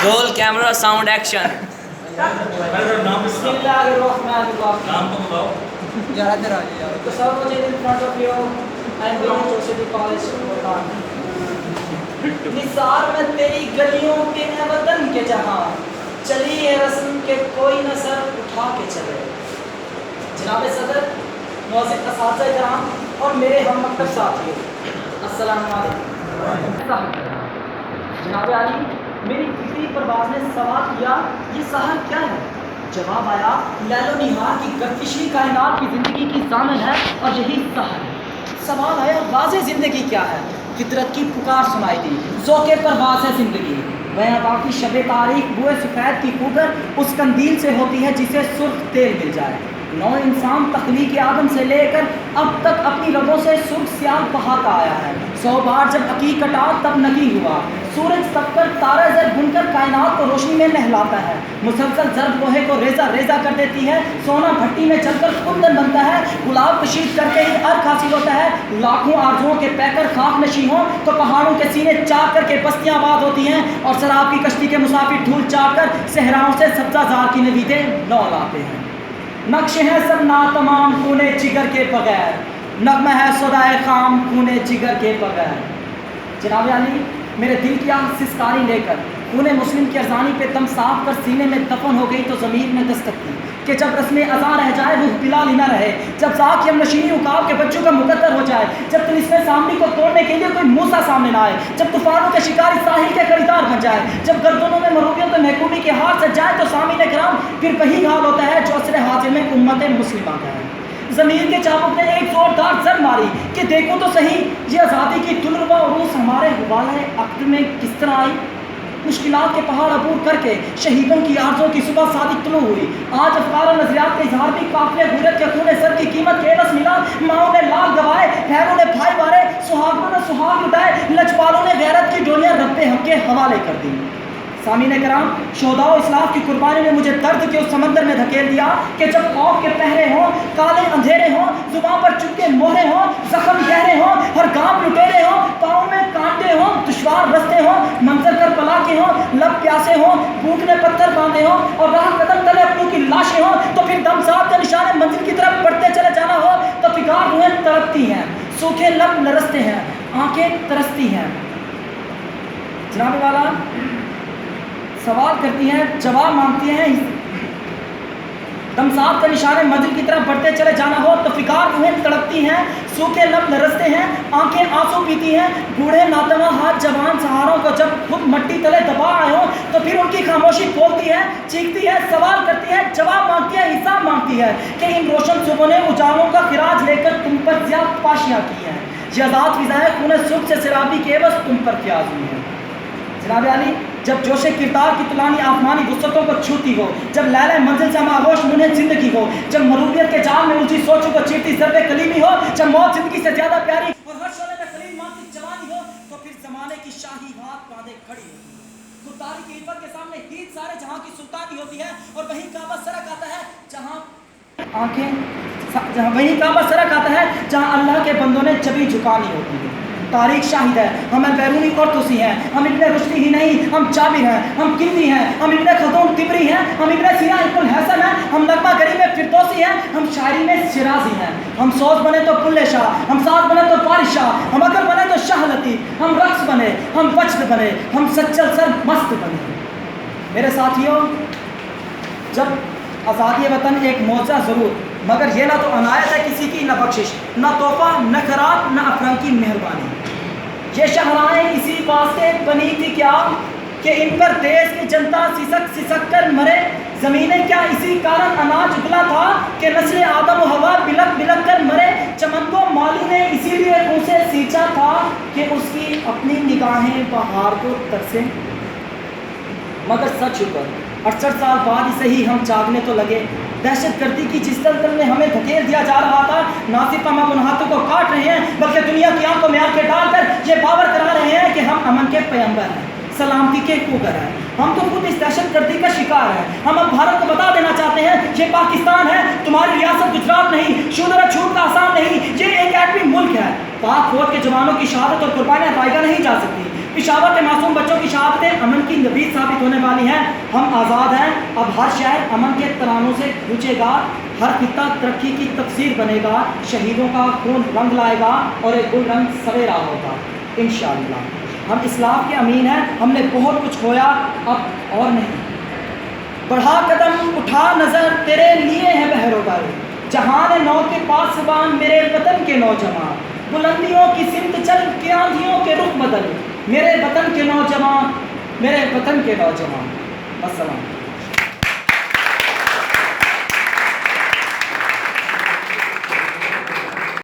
Role camera sound action. Nisar میں تیری گلیوں کے ہے وطن کے جہاں چلی ہے رسم کے کوئی نہ سر اٹھا کے چلے. جناب صدر، معزز اساتذہ کرام اور میرے ہم مکتب ساتھیوں، السلام علیکم. جناب عالی، میری فکری پرواز نے سوال کیا یہ سحر کیا ہے؟ جواب آیا لیل و نہار کی گردشی کائنات کی زندگی کی ضامن ہے اور یہی سحر ہے. سوال آیا واضح زندگی کیا ہے؟ فطرت کی پکار سنائی دی، ذوق پرواز ہے زندگی. بیاں باقی شب تاریخ بوئے سفید کی خوگر اس قندیل سے ہوتی ہے جسے سرخ تیل مل جائے. نو انسان تخلیق آدم سے لے کر اب تک اپنی رگوں سے سرخ سیاہ بہاتا آیا ہے. 100 بار جب عقیق کٹا تب نکی ہوا. سورج تب کر تارہ زر بن کر کائنات کو روشنی میں نہلاتا ہے. مسلسل ضرب لوہے کو ریزہ ریزہ کر دیتی ہے. سونا بھٹی میں چل کر کندن بنتا ہے. گلاب کشید کر کے ہی عرق حاصل ہوتا ہے. لاکھوں آرزوؤں کے پیکر خاک نشیں ہوں تو پہاڑوں کے سینے چاک کر کے بستیاں آباد ہوتی ہیں اور شراب کی کشتی کے مسافر ڈھول چاک کر صحراؤں سے سبزہ زار کی نویدیں نو لاتے ہیں. نقش ہے سب ناتمام خونے جگر کے بغیر، نغمہ ہے صدائے خام خونے جگر کے بغیر. جناب علی، میرے دل کی آہ سسکاری لے کر خونے مسلم کی ارزانی پہ دم صاف کر سینے میں دفن ہو گئی تو ضمیر میں دستک دی کہ جب رسم اذاں رہ جائے روح بلال ہی نہ رہے، جب ذاک یم نشینی عقاب کے بچوں کا مقدر ہو جائے، جب طلسم سامری کو توڑنے کے لیے کوئی موسیٰ سامنے نہ آئے، جب طوفانوں کے شکاری ساحل کے خریدار بن جائے، جب گردنوں میں مروبیت محکومی کے ہار سج جائے تو سامعین کرام پھر وہی حال ہوتا ہے جو عصر حاضر میں امت مسلمہ کا ہے. ضمیر کے چابک نے ایک زوردار زد ماری کہ دیکھو تو صحیح یہ آزادی کی دلربا عروس ہمارے حوالے عقل میں کس طرح آئی. مشکلات کے پہاڑ عبور کر کے شہیدوں کی آرزوں کی صبح صادق طلوع ہوئی. آج افکار و نظریات کے اظہار بھی قافلے غیرت کے خون سر کی قیمت کے رس ملا. ماؤں نے لال گوائے، بہنوں نے بھائی مارے، سہاگنوں نے سہاگ لٹائے، لجپالوں نے غیرت کی ڈولیاں رب حق کے حوالے کر دی. سامعین کرام، شہداء و اسلاف کی قربانی نے مجھے درد کے اس سمندر میں دھکیل دیا کہ جب خوف کے پہرے ہوں، کالے اندھیرے ہوں، زباں پر چپکے مہرے ہوں، زخم گہرے ہوں، ہر گام لٹیرے ہوں، پاؤں میں کانٹے ہوں، دشوار رستے ہوں، منظر کر پلا کے ہوں، لب پیاسے ہوں، بھوک نے پتھر باندھے ہوں اور راہ قدم تلے اپنوں کی لاشیں ہوں، تو پھر دم ساتھ کا نشان منزل کی طرف بڑھتے چلے جانا ہو تو فکار روحیں تڑپتی ہیں، سوکھے لب لرزتے ہیں، آنکھیں ترستی ہیں. جناب والا سوال کرتی ہیں، جواب مانگتی ہیں. دمسات کا نشان منزل کی طرف بڑھتے چلے جانا ہو تو فکار روحیں تڑپتی ہیں، سوکھے لب لرزتے ہیں، آنکھیں آنسو پیتی ہیں. بوڑھے ناتواں ہاتھ جوان سہاروں کو جب خود مٹی تلے دبا آئے ہوں تو پھر ان کی خاموشی کھولتی ہے، چیختی ہے، سوال کرتی ہے، جواب مانگتی ہے، حساب مانگتی ہے کہ ان روشن صبحوں نے اجالوں کا خراج لے کر تم پر زیادہ پاشیاں کی ہیں. یہ آزاد فضائیں خون سرخ سے سرابی کے عوض تم پر پیاز ہوئی ہیں. جناب علی، جب جوش کردار کی طلانی آسمانی وسعتوں کو چھوتی ہو، جب لیلہ منزل سے ماغوش منہ زندگی ہو، جب مروریت کے جال میں الجھی سوچوں کو چیرتی ضرب کلیمی ہو، جب موت زندگی سے زیادہ پیاری اور ہر شعلے میں خلیل مانتی جوانی ہو، تو پھر زمانے کی شاہی ہاتھ باندھے کھڑی ہوتی ہے. خودداری کی عفت کے سامنے ہیت سارے جہاں کی سلطانی ہوتی ہے اور وہی کعبہ سرک آتا ہے وہی کعبہ سرک آتا ہے جہاں اللہ کے بندوں نے جبھی جھکانی ہوتی ہے. تاریخ شاہد ہے، ہم بیرونی اور توسی ہیں، ہم ابن رشدی ہی نہیں، ہم جابر ہیں، ہم کندی ہیں، ہم ابن خزون تبری ہیں، ہم ابن سینا ابن الحسن ہیں، ہم نغمہ گری میں فردوسی ہیں، ہم شاعری میں شیرازی ہیں. ہم سوز بنے تو بلے شاہ، ہم ساز بنے تو فارس شاہ، ہم عقل بنے تو شاہ لطیف، ہم رقص بنے، ہم وجد بنے، ہم سچل سر مست بنے. میرے ساتھیوں، جب آزادی وطن ایک معجزہ ضرور، مگر یہ نہ تو عنایت ہے کسی کی، نہ بخشش، نہ تحفہ، نہ خیرات، نہ افرنگ کی مہربانی. یہ شاہراہیں اسی واسطے بنی تھی کیا کہ ان پر دیش کی جنتا سسک سسک کر مرے. زمینیں کیا اسی کارن اناج اگلا تھا کہ نسل آدم و ہوا بلک بلک کر مرے. چمن کو مالی نے اسی لیے اسے سینچا تھا کہ اس کی اپنی نگاہیں بہار کو ترسیں. مگر سچ اوپر 68 سال بعد اسے ہی ہم جاگنے تو لگے. دہشت گردی کی جس دل میں ہمیں دھکیل دیا جا رہا تھا، نہ صرف ہم اپنے ہاتھوں کو کاٹ رہے ہیں بلکہ دنیا کی آنکھوں میں آنکھیں ڈال کر یہ باور کرا رہے ہیں کہ ہم امن کے پیغمبر ہیں، سلامتی کے کوگر ہیں. ہم تو خود اس دہشت گردی کا شکار ہیں. ہم اب بھارت کو بتا دینا چاہتے ہیں یہ پاکستان ہے، تمہاری ریاست گجرات نہیں، شودرا چھوٹ کا آسام نہیں، یہ ایک ایٹمی ملک ہے. پاک فوج کے جوانوں کی شہادت اور قربانیاں رائگاں نہیں جا سکتی. پشاور کے معصوم بچوں کی شہادتیں امن کی نوید ثابت ہونے والی ہیں. ہم آزاد ہیں. اب ہر شہر امن کے ترانوں سے گونجے گا. ہر خطہ ترقی کی تفسیر بنے گا. شہیدوں کا خون رنگ لائے گا اور ایک گل رنگ سویرا ہوگا انشاءاللہ. ہم اسلاف کے امین ہیں. ہم نے بہت کچھ کھویا اب اور نہیں. بڑھا قدم اٹھا نظر تیرے لیے ہے بحر و بر. جہان نو کے پاسبان میرے وطن کے نوجوان. بلندیوں کی سمت چل کے آندھیوں کے رخ بدل. میرے وطن کے نوجوان، میرے وطن کے نوجوان. السلام.